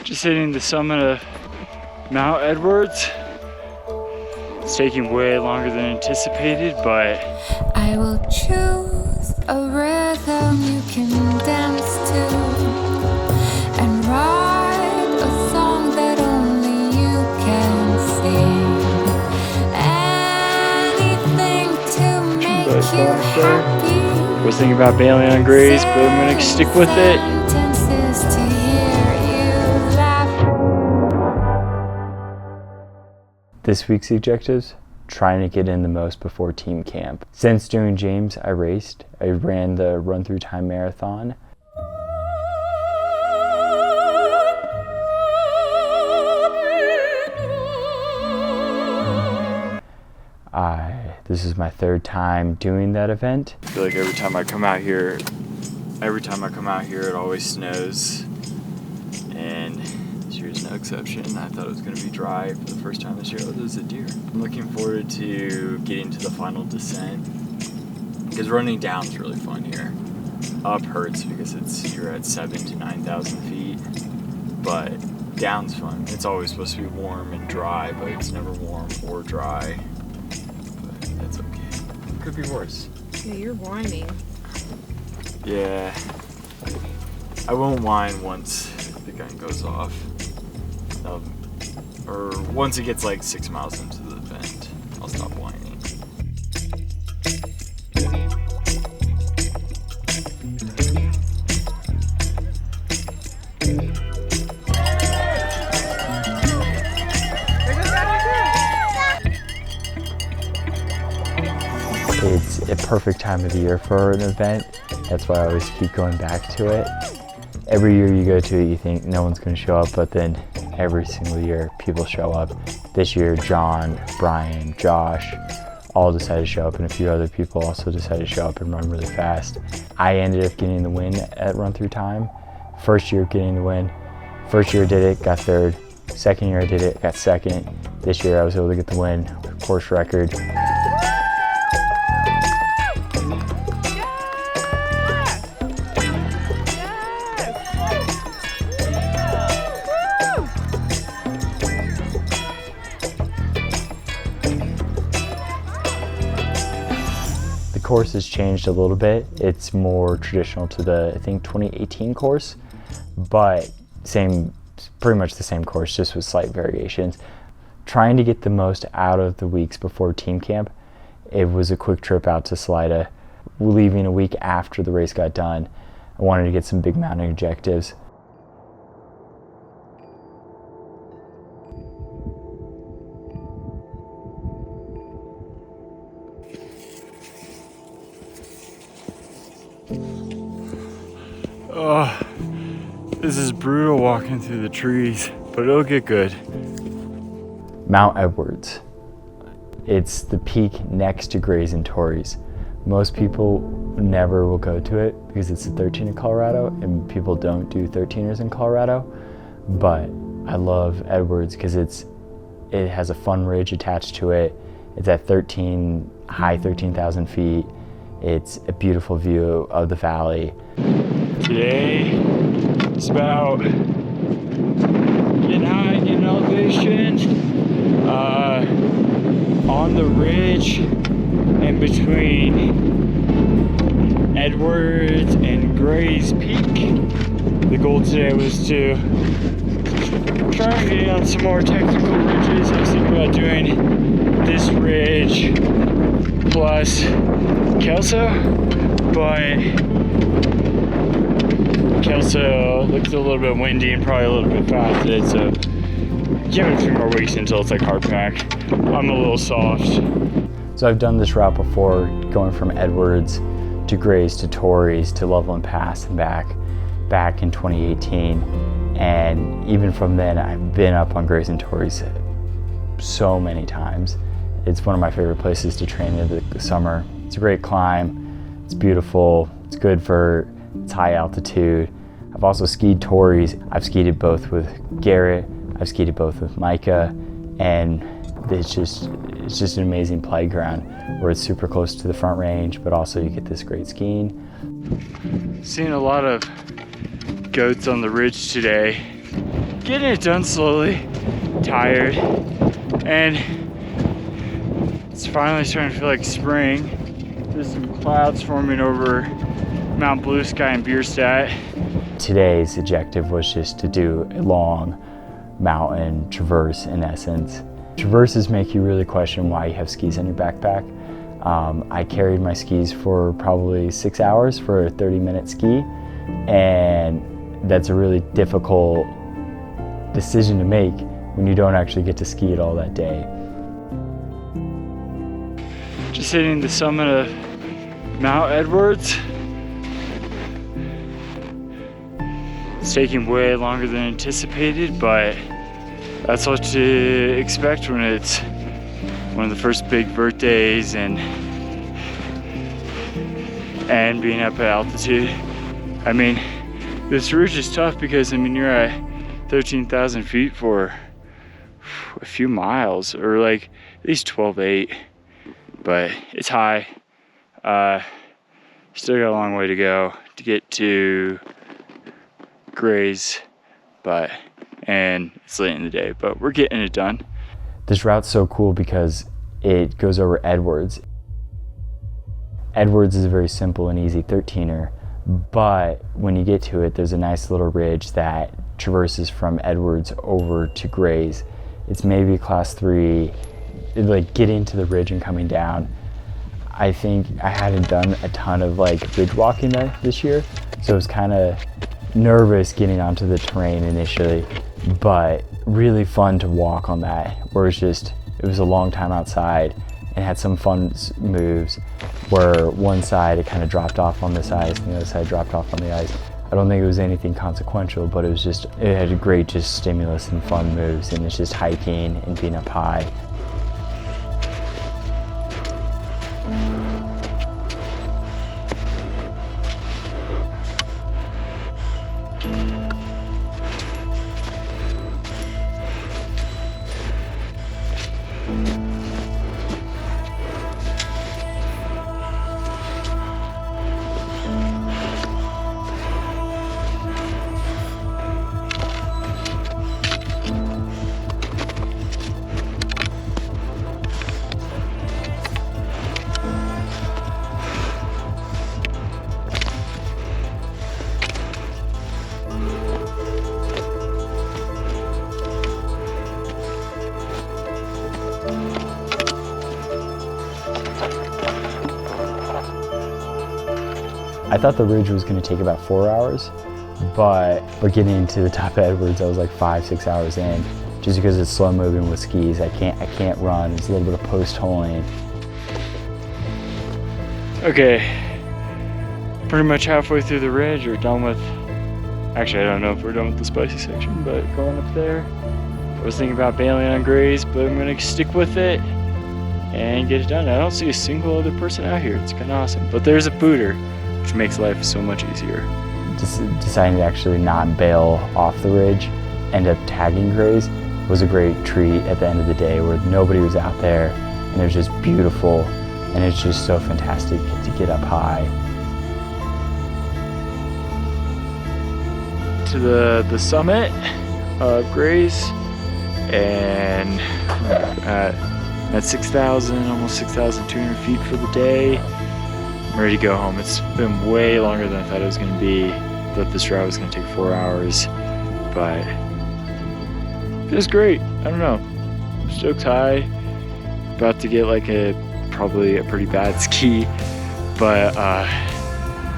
Just hitting the summit of Mount Edwards. It's taking way longer than anticipated, but I will choose a rhythm you can dance to and write a song that only you can sing. Anything to make you happy. I was thinking about bailing on Grays, but I'm gonna stick with it. Sentences to hear you laugh. This week's objectives: trying to get in the most before team camp. Since doing James, I raced. I ran the Run Through Time marathon. This is my third time doing that event. I feel like every time I come out here, it always snows. And this year's no exception. I thought it was going to be dry for the first time this year. Oh, there's a deer. I'm looking forward to getting to the final descent because running down is really fun here. Up hurts because you're at 7,000 to 9,000 feet, but down's fun. It's always supposed to be warm and dry, but it's never warm or dry. But that's okay. Could be worse. Yeah, you're whining. Yeah, I won't whine once the gun goes off. Or once it gets like 6 miles into the event, I'll stop whining. It's a perfect time of the year for an event. That's why I always keep going back to it. Every year you go to it, you think no one's going to show up, but then every single year people show up. This year, John, Brian, Josh, all decided to show up, and a few other people also decided to show up and run really fast. I ended up getting the win at Run Through Time. First year getting the win. First year I did it, got third. Second year I did it, got second. This year I was able to get the win, course record. The course has changed a little bit. It's more traditional to the, I think, 2018 course, but pretty much the same course, just with slight variations. Trying to get the most out of the weeks before team camp, it was a quick trip out to Salida. Leaving a week after the race got done, I wanted to get some big mountain objectives. Oh, this is brutal walking through the trees, but it'll get good. Mount Edwards. It's the peak next to Grays and Torreys. Most people never will go to it because it's the 13 in Colorado, and people don't do 13ers in Colorado. But I love Edwards because it has a fun ridge attached to it. It's at high 13,000 feet. It's a beautiful view of the valley. Today, it's about getting high, getting elevation, on the ridge in between Edwards and Grays Peak. The goal today was to try and get on some more technical ridges. I was thinking about doing this ridge plus Kelso, but Kelso looked a little bit windy and probably a little bit fast today, so give it a few more weeks until it's like hard pack. I'm a little soft. So I've done this route before, going from Edwards to Grays to Torreys to Loveland Pass and back in 2018. And even from then, I've been up on Grays and Torreys so many times. It's one of my favorite places to train in the summer. It's a great climb, it's beautiful, it's good for its high altitude. I've also skied Torreys. I've skied it both with Garrett, I've skied it both with Micah, and it's just an amazing playground where it's super close to the Front Range, but also you get this great skiing. Seen a lot of goats on the ridge today. getting it done slowly, tired, and it's finally starting to feel like spring. There's some clouds forming over Mount Blue Sky and Bierstadt. Today's objective was just to do a long mountain traverse in essence. Traverses make you really question why you have skis in your backpack. I carried my skis for probably 6 hours for a 30-minute ski, and that's a really difficult decision to make when you don't actually get to ski it all that day. Just hitting the summit of Mount Edwards. It's taking way longer than anticipated, but that's what to expect when it's one of the first big vert days and being up at altitude. I mean, this ridge is tough because you're at 13,000 feet for a few miles, or like at least 12,800, but it's high. Still got a long way to go to get to Grays, and it's late in the day, but we're getting it done. This route's so cool because it goes over Edwards. Edwards is a very simple and easy 13er, but when you get to it, there's a nice little ridge that traverses from Edwards over to Grays. It's maybe class 3, like getting to the ridge and coming down. I think I hadn't done a ton of like ridge walking this year, so I was kind of nervous getting onto the terrain initially, but really fun to walk on that, where it was a long time outside and had some fun moves where one side it kind of dropped off on this ice and the other side dropped off on the ice. I don't think it was anything consequential, but it had a great just stimulus and fun moves, and it's just hiking and being up high. I thought the ridge was going to take about 4 hours, but getting to the top of Edwards, I was like 5-6 hours in, just because it's slow moving with skis. I can't run. It's a little bit of post holing. Okay, pretty much halfway through the ridge, or done with. Actually, I don't know if we're done with the spicy section, but going up there, I was thinking about bailing on Grays, but I'm gonna stick with it and get it done. I don't see a single other person out here. It's kind of awesome, but there's a booter, which makes life so much easier. Just deciding to actually not bail off the ridge, end up tagging Grays, was a great treat at the end of the day, where nobody was out there and it was just beautiful, and it's just so fantastic to get up high. To the summit of Grays, and at 6,000, almost 6,200 feet for the day. I'm ready to go home. It's been way longer than I thought it was going to be. I thought this route was going to take 4 hours, but it was great. I don't know. Stoked high. About to get like probably a pretty bad ski, but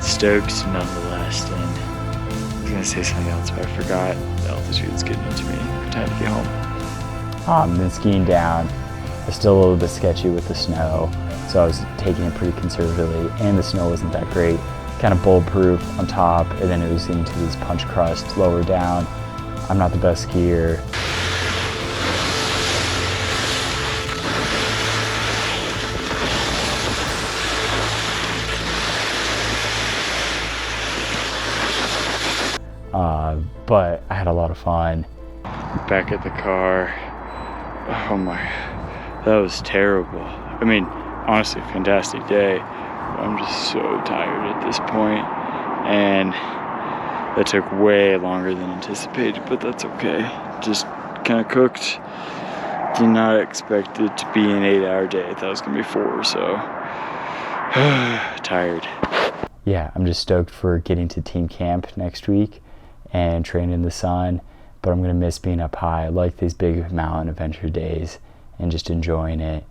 stoked nonetheless. And I was going to say something else, but I forgot. The altitude's getting into me. Time to get home. Then skiing down. It's still a little bit sketchy with the snow, so I was taking it pretty conservatively, and the snow wasn't that great. Kind of bulletproof on top, and then it was into this punch crust lower down. I'm not the best skier. But I had a lot of fun. Back at the car. Oh my, that was terrible. I mean, honestly, fantastic day. I'm just so tired at this point, and That took way longer than anticipated, but that's okay. Just kind of cooked. Did not expect it to be an 8-hour day. I thought it was gonna be 4, so tired. Yeah, I'm just stoked for getting to team camp next week and train in the sun, but I'm gonna miss being up high. I like these big mountain adventure days and just enjoying it.